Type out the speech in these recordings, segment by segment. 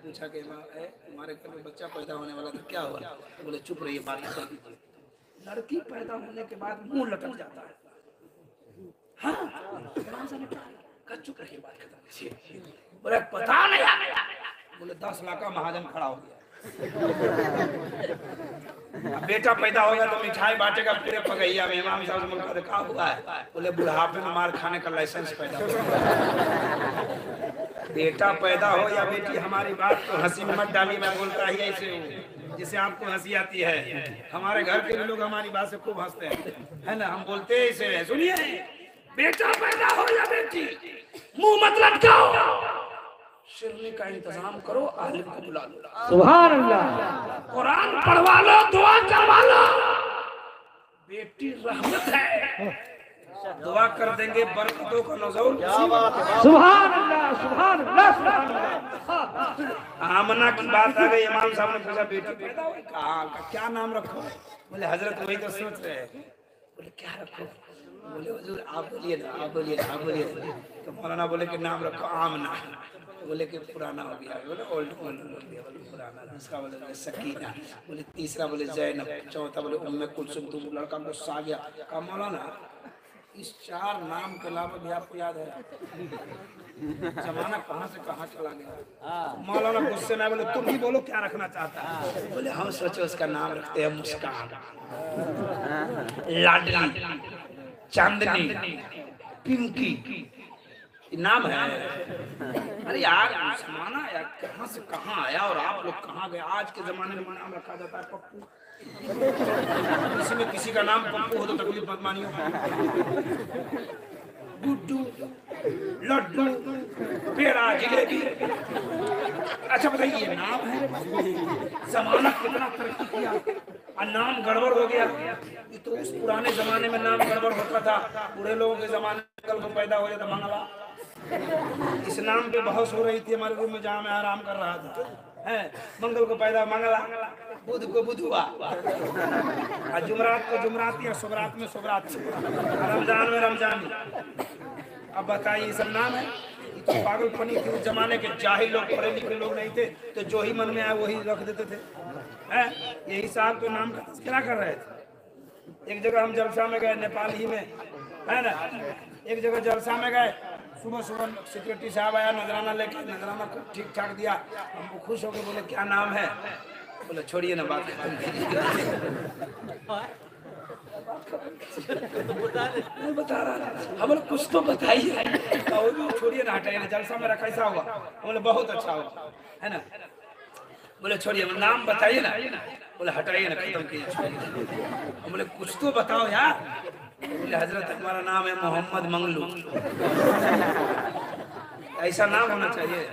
पूछा कि तुम्हारे घर में बच्चा पैदा होने वाला था, क्या हुआ? तो बोले चुप रहिए, बात कर दीजिए। लड़की पैदा होने के बाद मुंह लटक जाता है। हाँ, इमाम साहब ने कहा चुप रहिए, बात खत्म कीजिए। बोले पता नहीं। बोले 10 लाख का महाजन खड़ा हो गया। बेटा पैदा होगा तो मिठाई बांटेगा पूरे पगैया में। इमाम साहब से मुलाकात कहा हुआ है? बोले बुढ़ापे में मार खाने का लाइसेंस पैदा हो। बेटा पैदा हो या बेटी, हमारी बात को हंसी में मत डालिए। मैं बोलता ही ऐसे हूँ जिससे आपको हंसी आती है। हमारे घर के लोग हमारी बात से खूब हंसते हैं, है ना? हम बोलते हैं इसे, सुनिए, बेटा पैदा हो या बेटी, मुंह मत लटकाओ, शिरनी का इंतजाम करो, आलिम को बुला लो, सुभान अल्लाह, कुरान पढ़वा लो, दुआ करवा लो। बेटी रहमत है, दुआ कर देंगे, बरकतों का नज़र। सुभान अल्लाह, सुभान अल्लाह, सुभान अल्लाह। आमना की बात आ गई। इमाम साहब ने पूछा बेटी पैदा हुई, कहाँ का क्या नाम रखो? बोले हजरत वही तो सोच रहे हैं। बोले क्या रखो? बोले हुजूर आप बोलिए ना, आप बोलिए ना, आप बोलिए ना। तो मौलाना बोले कि नाम रखो आमना। बोले कि पुराना हो गया। बोले ओल्ड बोल दिया। बोले पुराना। दूसरा बोले सकीना। बोले तीसरा बोले जैनब। चौथा बोले उम्मे कुलसुम। तो लड़का गुस्सा आ गया, कहा मौलाना इस 4 नाम के अलावा भी आपको याद है? जमाना कहाँ से कहाँ चला गया। मौलाना गुस्से में बोले तुम ही बोलो क्या रखना चाहता है? बोले हम सोचे उसका नाम रखते हैं मुस्कान, लाडली, चांदनी, पिंकी, नाम है। अरे यार जमाना यार कहाँ से कहाँ आया और आप लोग कहाँ गए? आज के जमाने में नाम रखा जाता है पप्पू। किसी में किसी का नाम पप्पू हो तो तकलीफ बदमानी हो। गुड्डू, लड्डू, पेड़ा, जिलेबी। अच्छा बताइए ये नाम है? जमाना कितना तरक्की किया और नाम गड़बड़ हो गया। ये तो उस पुराने जमाने में नाम गड़बड़ होता था। बूढ़े लोगों के जमाने में कल को पैदा हो जाता मंगला। इस नाम पे बहस हो रही थी हमारे रूम में जहाँ मैं आराम कर रहा था। है मंगल को पैदा मंगला, बुध को बुधवा, जुमरात को जुमराती, शुभरात में शुभरात, रमजान में रमजानी। अब बताइए सब नाम है? तो पागलपनी थी उस जमाने के। जाहिल लोग, पढ़े लिखे लोग नहीं थे तो जो ही मन में आया वही रख देते थे। है यही साहब तो नाम का तस्करा कर रहे थे। एक जगह हम जलसा में गए, नेपाल ही में, है ना? एक जगह जलसा में गए, सुबह सुबह सिक्योरिटी साहब आया, नजराना लेके, नजराना ठीक ठाक दिया। हमको खुश होकर बोले क्या नाम है? बोले छोड़िए ना बात, नहीं बता रहा। हम बोले कुछ तो बताइए। छोड़िए ना, हटाइए ना, जलसा मेरा कैसा हुआ? बोले बहुत अच्छा हुआ, है ना? बोले छोड़िए नाम बताइए ना। बोले हटाइए ना, खत्म कीजिए। बोले कुछ तो बताओ यार। बोले हजरत हमारा नाम है मोहम्मद मंगलू। ऐसा नाम होना चाहिए।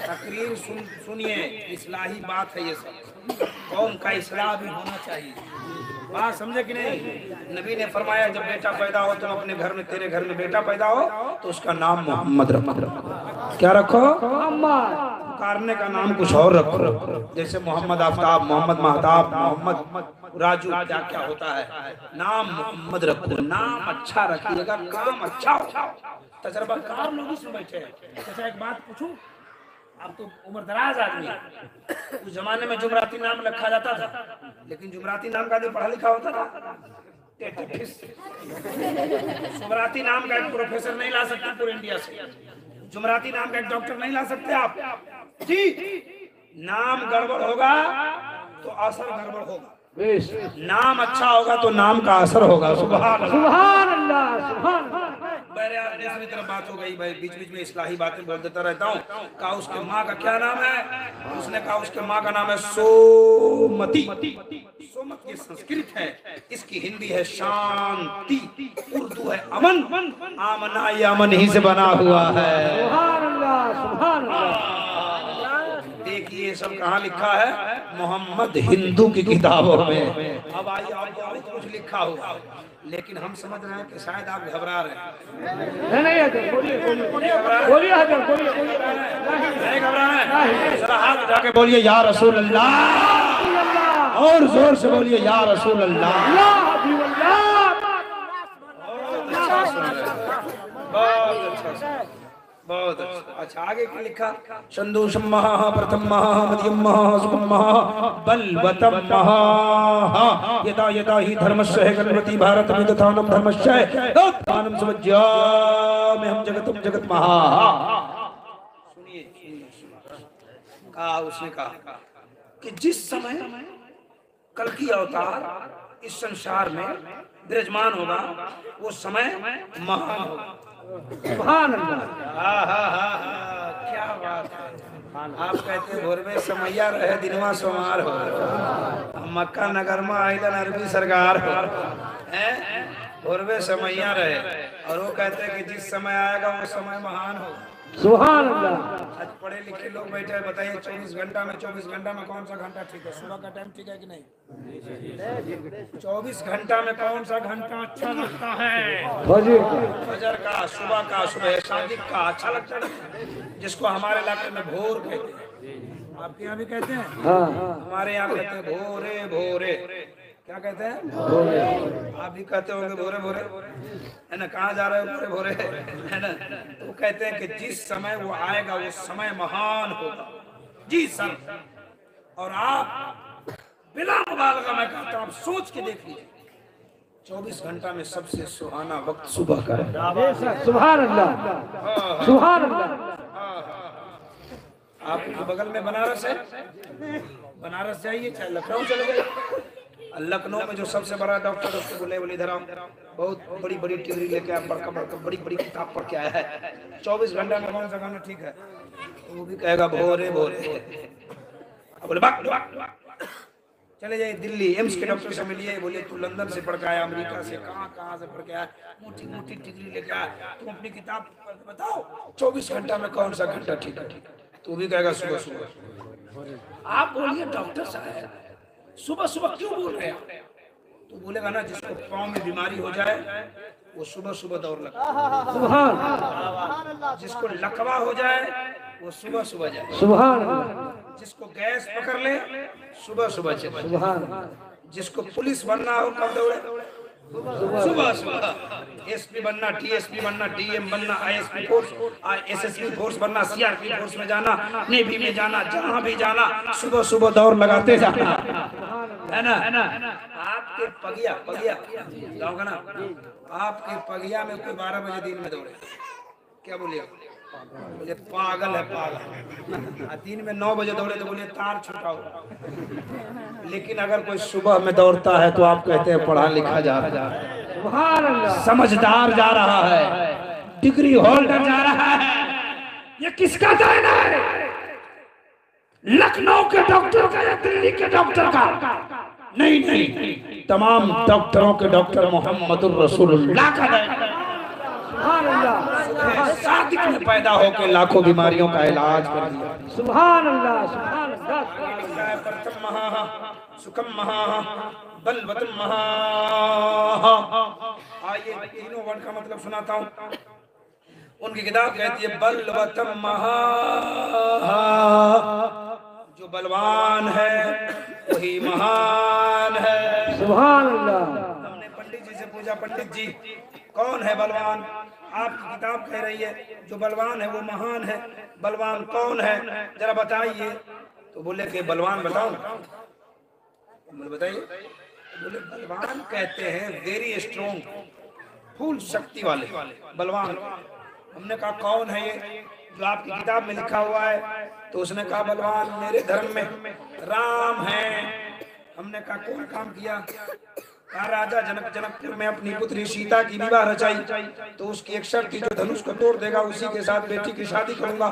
तकरीर सुनिए, इस्लाही बात है ये सब। कौम का इस्लाह भी होना चाहिए। बात समझे कि नहीं? नबी ने फरमाया जब बेटा पैदा हो तुम अपने घर में, तेरे घर में बेटा पैदा हो तो उसका नाम मोहम्मद रखो। क्या रखो? मोहम्मद। पुकारने का नाम कुछ और रखो। जैसे मोहम्मद आफ्ताब, मोहम्मद महताब, मोहम्मद राजू, क्या क्या होता है। नाम मोहम्मद रखो। नाम अच्छा रखिएगा, काम अच्छा हो। तजर्बाकार लोग इसमें बैठे हैं। अच्छा एक बात पूछूं, आप तो उम्र दराज आदमी, उस जमाने में जुमराती नाम रखा जाता था, लेकिन जुमराती नाम का जो पढ़ा लिखा होता था जुमराती नाम का एक प्रोफेसर नहीं ला सकते पूरे इंडिया से। जुमराती नाम का एक डॉक्टर नहीं ला सकते आप जी। नाम गड़बड़ होगा तो असर गड़बड़ होगा। नाम अच्छा होगा तो नाम का असर होगा। सुभान अल्लाह, सुभान अल्लाह, सुभान अल्लाह। दूसरी तरफ बात हो गई भाई, बीच बीच में इस्लाही बातें बोल देता रहता हूँ। कहा उसके माँ का क्या नाम है? उसने कहा उसके माँ का नाम है सोमती। सोमत ये संस्कृत है, इसकी हिंदी है शांति, उर्दू है अमन। आमना ये अमन ही से बना हुआ है। सुभान अल्लाह, सुभान अल्लाह। देखिए सब कहाँ लिखा है? मोहम्मद हिंदू की किताबों में। अब आइए आपको कुछ लिखा हुआ, लेकिन हम समझ रहे हैं कि शायद आप घबरा रहे हैं। नहीं हजरत, बोलिए बोलिए बोलिए हजरत, बोलिए बोलिए। नहीं घबरा रहे हैं? जरा हाथ उठा के बोलिए या रसूल अल्लाह, और जोर से बोलिए या रसूल अल्लाह। बहुत अच्छा सुन रहे हैं, बहुत अच्छा। बहुत अच्छा। आगे क्या लिखा? संदोषम महा प्रथम महा मध्यम महा सुखम महा बलवतम महा यदा यदा ही धर्मस्य है गणपति भारत विदधानम धर्मस्य है उत्थानम समज्यामि हम जगतम जगत महा। सुनिए कहा उसने कहा कि जिस समय कल की अवतार इस संसार में विराजमान होगा वो समय महान होगा। सुभान अल्लाह। क्या बात है। आप कहते भोर में समैया रहे दिनवा सोमार हो, मक्का नगर में आइलन अरबी सरकार हो, भोर में समैया रहे और वो कहते हैं कि जिस समय आएगा वो समय महान हो। सुभान अल्लाह। आज पढ़े लिखे लोग बैठे हैं, बताइए 24 घंटा में कौन सा घंटा ठीक है? सुबह का टाइम ठीक है कि नहीं? 24 घंटा में कौन सा घंटा अच्छा लगता है? फजर का, सुबह का, सुबह शादी का अच्छा लगता है, जिसको हमारे इलाके में भोर कहते हैं। आपके यहाँ भी कहते हैं? हमारे यहाँ कहते हैं भोरे भोरे। क्या कहते हैं? आप भी कहते होंगे भोरे भोरे, है ना? कहाँ जा रहे हो भोरे भोरे, है ना? तो कहते हैं कि जिस समय वो आएगा वो समय महान होगा। जी सर। और आप बिना मुबालगा मैं कहता हूँ, आप सोच के देख लीजिए, 24 घंटा में सबसे सुहाना वक्त सुबह का है। सुभान अल्लाह, सुभान अल्लाह। आपके बगल में बनारस है, बनारस जाइए चाहे लखनऊ चले जाइए, लखनऊ में जो सबसे बड़ा डॉक्टर उसको बोले इधर आओ, बहुत बड़ी बड़ी डिग्री लेके आप बड़का बड़का बड़ी बड़ी किताब पढ़ के आया है, 24 घंटा में कौन सा गाना ठीक है? तो वो भी कहेगा भोरे भोरे। बोले चले जाइए दिल्ली एम्स के डॉक्टर से मिलिए, बोले तू लंदन से पढ़ के आया, अमेरिका से, कहाँ से पढ़ के आया, मोटी मोटी डिग्री लेके आया, तुम अपनी किताब बताओ 24 घंटा में कौन सा घंटा ठीक है? तो भी कहेगा सुबह सुबह। आप बोलिए डॉक्टर साहब सुबह सुबह क्यों बोल रहे हैं? तो बोलेगा ना जिसको पाँव में बीमारी हो जाए वो सुबह सुबह दौड़ लगता है, जिसको लकवा हो जाए वो सुबह सुबह जाए, जिसको गैस पकड़ ले सुबह सुबह चले, जिसको पुलिस बनना हो कब दौड़े? सुबह सुबह। एसपी बनना, टीएसपी बनना, डीएम बनना, आईएसपी फोर्स, एसएसपी फोर्स बनना, सीआरपी फोर्स में जाना, नेवी में जाना, जहां भी जाना सुबह सुबह दौड़ लगाते जाना, है ना? आपके पगिया गाँव का ना, आपके पगिया में कोई 12 बजे दिन में दौड़े, क्या बोलिए? बोले पागल है पागल। दिन में 9 बजे दौड़े तो बोले तार छुटाओ। लेकिन अगर कोई सुबह में दौड़ता है तो आप कहते हैं पढ़ा लिखा जा रहा है, समझदार जा रहा है, डिग्री होल्डर जा रहा है। ये किसका दायना है? लखनऊ के डॉक्टर का या दिल्ली के डॉक्टर का? नहीं, तमाम डॉक्टरों के डॉक्टर मोहम्मदुर रसूलुल्लाह का दायना। सादिक में पैदा होकर लाखों बीमारियों का इलाज कर दिया। सुभान अल्लाह, सुभान अल्लाह। प्रथम महा सुखम महा बलवतम महा। आइए तीनों वर्ड का मतलब सुनाता हूँ। उनकी किताब कहती है बलवतम महा, जो बलवान है वही महान है। सुभान अल्लाह। हमने पंडित जी से पूछा, पंडित जी कौन है बलवान? आपकी किताब कह रही है जो बलवान है वो महान है, बलवान कौन है जरा बताइए। तो बोले कि बलवान बताओ। बोले बताइए। बोले बलवान कहते हैं वेरी स्ट्रॉन्ग, फुल शक्ति वाले बलवान। हमने कहा कौन है ये जो आपकी किताब में लिखा हुआ है? तो उसने कहा बलवान मेरे धर्म में राम है। हमने कहा कौन काम किया? कहा राजा जनकपुर में अपनी पुत्री सीता की विवाह रचाई, तो उसकी एक शर्त थी जो धनुष को तोड़ देगा उसी के साथ बेटी की शादी करूंगा।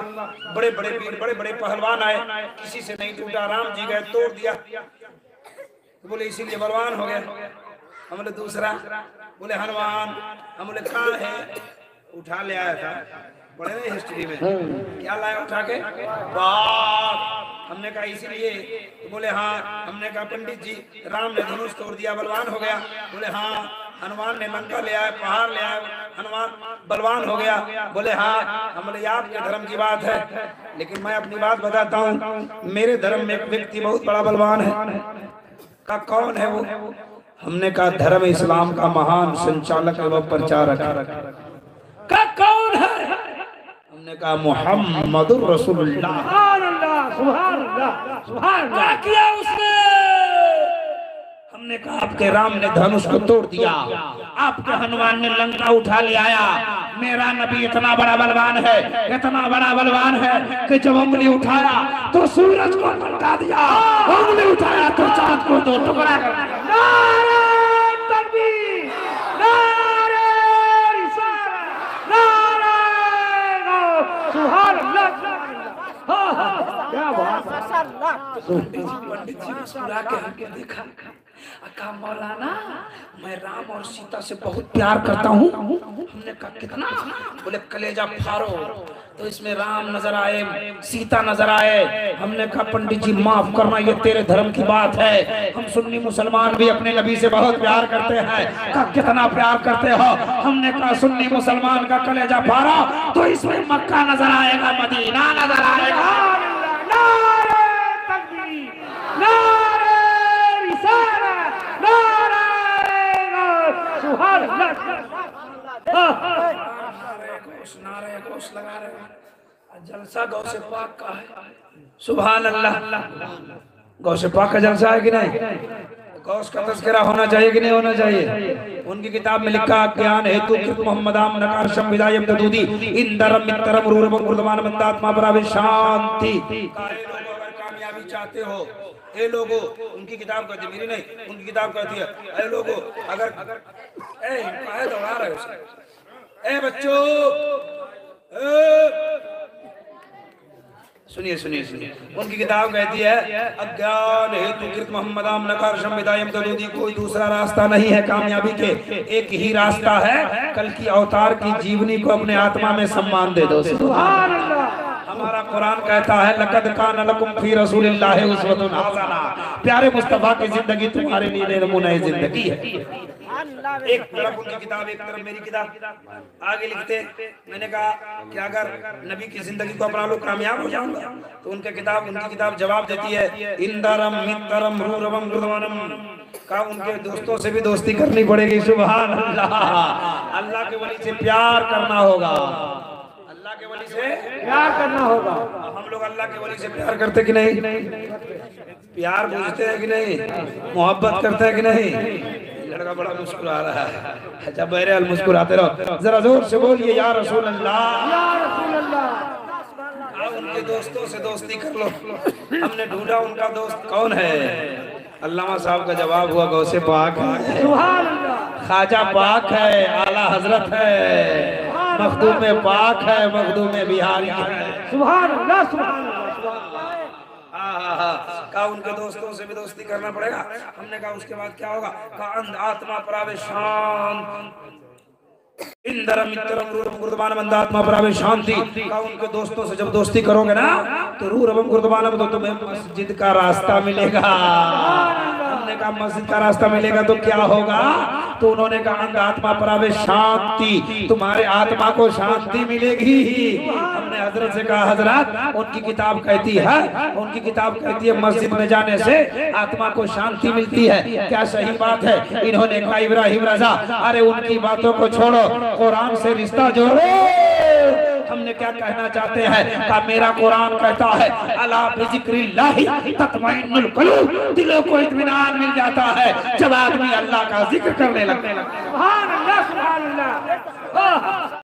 बड़े बड़े वीर बड़े बड़े पहलवान आए, किसी से नहीं टूटा, राम जी गए तोड़ दिया। तो बोले इसीलिए बलवान हो गए। हम बोले दूसरा? बोले हनुमान। हम बोले कहाँ है? उठा ले आया था, पढ़े नहीं हिस्ट्री में, क्या लाया उठा के? बाघ। हमने कहा इसीलिए? तो बोले हाँ। हमने कहा पंडित जी राम ने धनुष तोड़ दिया बलवान हो गया? बोले हाँ। हनुमान ने लंका ले आया, पहाड़ ले आया, हनुमान बलवान हो गया? बोले हाँ। हम बोले आपके धर्म की बात है, लेकिन मैं अपनी बात बताता हूँ। मेरे धर्म में एक व्यक्ति बहुत बड़ा बलवान है। कहा कौन है वो? हमने कहा धर्म इस्लाम का महान संचालक एवं प्रचारक। कौन है? हमने कहा मुहम्मदुर रसूलुल्लाह। सुभान अल्लाह, सुभान अल्लाह, सुभान अल्लाह। क्या किया उसने? हमने कहा आपके राम ने धनुष को तोड़ दिया, आपके हनुमान ने लंका उठा ले आया। मेरा नबी इतना बड़ा बलवान है, इतना बड़ा बलवान है कि जब उंगली उठाया तो सूरज को पलटा दिया, उंगली उठाया तो चांद को दो टुकड़ा कर दिया। नारे तकबीर, नारे रिसालत, नारे गौस। सुभान अल्लाह, हाँ हाँ, क्या बात है। पंडित जी मुस्कुरा के हमको देखा, कहा मौलाना मैं राम और सीता से बहुत प्यार करता हूँ। हमने कहा कितना? बोले कलेजा फाड़ो तो इसमें राम नजर आए, सीता नजर आए। हमने कहा पंडित जी माफ करना, ये तेरे धर्म की बात है, हम सुन्नी मुसलमान भी अपने नबी से बहुत प्यार करते हैं। कहा कितना प्यार करते हो? हमने कहा सुन्नी मुसलमान का कलेजा फाड़ा तो इसमें मक्का नजर आएगा, मदीना नजर आएगा। नारे तकबीर, नारे रिसालत, नारे गौस। सुभान अल्लाह, नारे घोष लगा रहे। जलसा गौ से पाक का है। सुभान अल्लाह। गौ से पाक का जलसा है कि नहीं? गौस का तज़किरा होना चाहिए कि नहीं होना चाहिए? उनकी किताब में लिखा ज्ञान हेतु कृत मोहम्मदाम नकारशम विदायम ददूदी इंदरम मित्रम रूरबम गुरदमान मंदात्मा बराबर शांति। कामयाबी चाहते हो ए लोगो, उनकी किताब कहती है, मेरी नहीं, उनकी किताब कहती है ए लोगो अगर ए काहे दौड़ा रहे हो? ए बच्चों सुनिए सुनिए सुनिए, उनकी किताब कहती है अज्ञान हेतु कृत मोहम्मदाम नकारशम विदायम ददूदी, कोई दूसरा रास्ता नहीं है कामयाबी के, एक ही रास्ता है कल की अवतार की जीवनी को अपने आत्मा में सम्मान दे दो। सुभान अल्लाह। हमारा कुरान कहता है लक़द कान लकुम फी रसूलिल्लाहि उस्वतुन हसना, प्यारे मुस्तफा की जिंदगी तुम्हारे लिए नमूना जिंदगी है। एक तरफ उनकी किताब, एक तरफ मेरी किताब। आगे लिखते, मैंने कहा कि अगर नबी की जिंदगी को अपना लो कामयाब हो जाऊंगा, तो उनकी किताब जवाब देती है इंदरम मित्रम रूरवम गुरदवानम, का उनके दोस्तों से भी दोस्ती करनी पड़ेगी। सुभान अल्लाह। अल्लाह के वली से प्यार करना होगा, अल्लाह के वली से प्यार करना होगा। हम लोग अल्लाह के वली से प्यार करते कि नहीं? प्यार बुझते हैं कि नहीं? मोहब्बत करते हैं कि नहीं? लड़का बड़ा मुस्कुरा रहा है। अच्छा बहरहाल मुस्कुराते रहो, जरा जोर से बोलिए या रसूल अल्लाह, या रसूल अल्लाह। उनके दोस्तों से दोस्ती कर लो। हमने ढूंढा उनका दोस्त कौन है? अल्लामा साहब का जवाब हुआ गौसे पाक है, सुभान अल्लाह। ख्वाजा पाक है, आला हजरत है, मखदूम पाक है, मखदूम बिहारी है। सुभान अल्लाह, सुभान अल्लाह। कहा उनके दोस्तों से भी दोस्ती करना पड़ेगा। हमने कहा उसके बाद क्या होगा? कहा आत्मा प्रावे शांत इंदरम मित्रम रूरम गुरदवानम मंदात्मा प्रावे शांति। कहा उनके दोस्तों से जब दोस्ती करोगे ना तो रूरम गुरदवानम तो तुम्हें मस्जिद का रास्ता मिलेगा। हमने कहा मस्जिद का रास्ता मिलेगा तो क्या होगा? तो उन्होंने कहा आत्मा प्रावे शांति, तुम्हारे आत्मा को शांति मिलेगी। हमने हजरत से कहा हजरत उनकी किताब कहती है मस्जिद में जाने से आत्मा को शांति मिलती है, क्या सही बात है? इन्होंने कहा इब्राहिम रजा, अरे उनकी बातों को छोड़ो, कुरान से रिश्ता जोड़ो। हमने क्या कहना चाहते हैं? कहा मेरा कुरान कहता है अला बिज़िक्रिल्लाहि तत्मइन्नुल कुलूब, दिलों को इत्मीनान मिल जाता है जब आदमी अल्लाह का जिक्र करने लगता है। सुभान अल्लाह, सुभान अल्लाह।